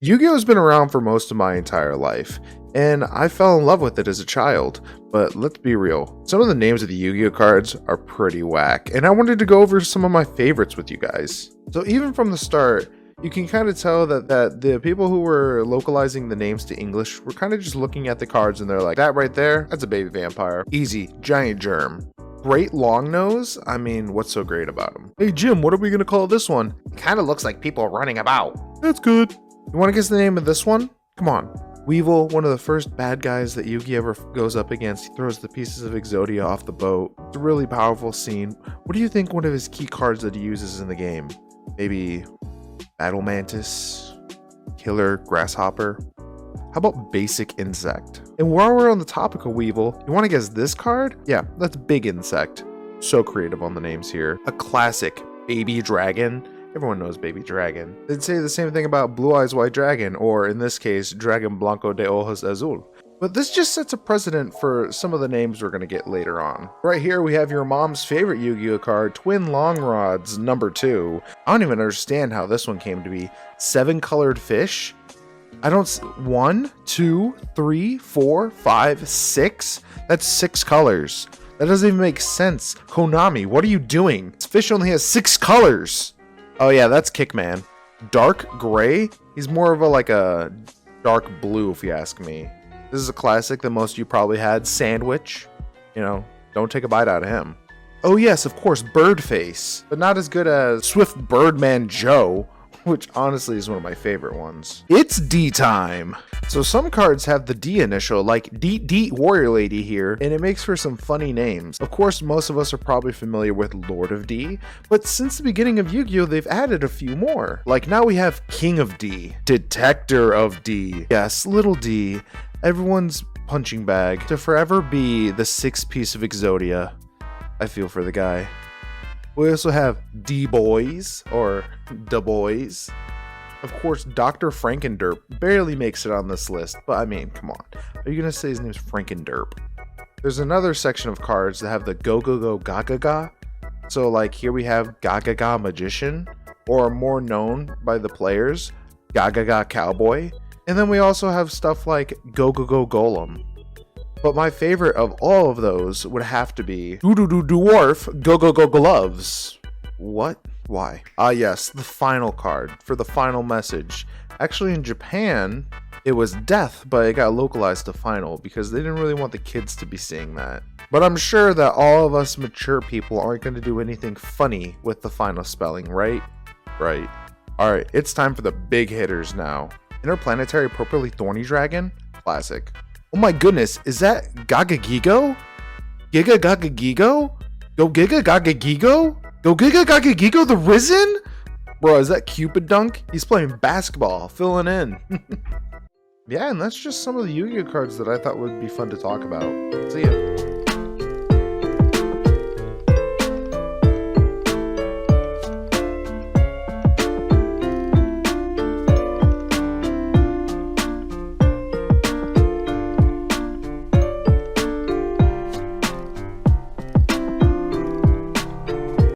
Yu-Gi-Oh has been around for most of my entire life, and I fell in love with it as a child. But let's be real, some of the names of the Yu-Gi-Oh cards are pretty whack, and I wanted to go over some of my favorites with you guys. So even from the start, you can kind of tell that the people who were localizing the names to English were kind of just looking at the cards and they're like, that right there, that's a baby vampire. Easy, giant germ. Great long nose? I mean, what's so great about him? Hey Jim, what are we gonna call this one? Kind of looks like people running about. That's good. You want to guess the name of this one? Come on. Weevil, one of the first bad guys that Yugi ever goes up against. He throws the pieces of Yugioh off the boat. It's a really powerful scene. What do you think one of his key cards that he uses in the game? Maybe Battle Mantis, Killer Grasshopper. How about Basic Insect? And while we're on the topic of Weevil, you want to guess this card? Yeah, that's Big Insect. So creative on the names here. A classic, Baby Dragon. Everyone knows Baby Dragon. They'd say the same thing about Blue Eyes White Dragon, or in this case, Dragon Blanco de Ojos Azul. But this just sets a precedent for some of the names we're going to get later on. Right here we have your mom's favorite Yu-Gi-Oh card, Twin Long Rods #2. I don't even understand how this one came to be. 7 colored fish? I don't... 1, 2, 3, 4, 5, 6? That's 6 colors. That doesn't even make sense. Konami, what are you doing? This fish only has 6 colors. Oh yeah, that's Kickman. Dark gray? He's more of a dark blue if you ask me. This is a classic that most of you probably had. Sandwich. You know, don't take a bite out of him. Oh yes, of course, Birdface. But not as good as Swift Birdman Joe, which honestly is one of my favorite ones. It's D time! So some cards have the D initial, like D Warrior Lady here, and it makes for some funny names. Of course, most of us are probably familiar with Lord of D, but since the beginning of Yu-Gi-Oh, they've added a few more. Like now we have King of D, Detector of D, yes, Little D, everyone's punching bag, to forever be the 6th piece of Exodia. I feel for the guy. We also have D-Boys, or Da Boys. Of course, Dr. Frankenderp barely makes it on this list, but I mean, come on. Are you going to say his name's Frankenderp? There's another section of cards that have the Go Go Go Gaga Ga. So like here we have Gaga Ga Magician, or more known by the players, Gaga Ga Cowboy. And then we also have stuff like Go Go Go Golem. But my favorite of all of those would have to be Dwarf Go Go Go Gloves. What? Why? Ah yes, the final card for the final message. Actually in Japan, it was Death, but it got localized to Final because they didn't really want the kids to be seeing that. But I'm sure that all of us mature people aren't going to do anything funny with the final spelling, right? Right. Alright, it's time for the big hitters now. Interplanetary Purpley Thorny Dragon? Classic. Oh my goodness, is that Gagagigo? Giga Gagagigo? Go Giga Gagagigo? Go Giga Gagagigo the Risen? Bro, is that Cupid Dunk? He's playing basketball, filling in. Yeah, and that's just some of the Yu-Gi-Oh cards that I thought would be fun to talk about. See ya.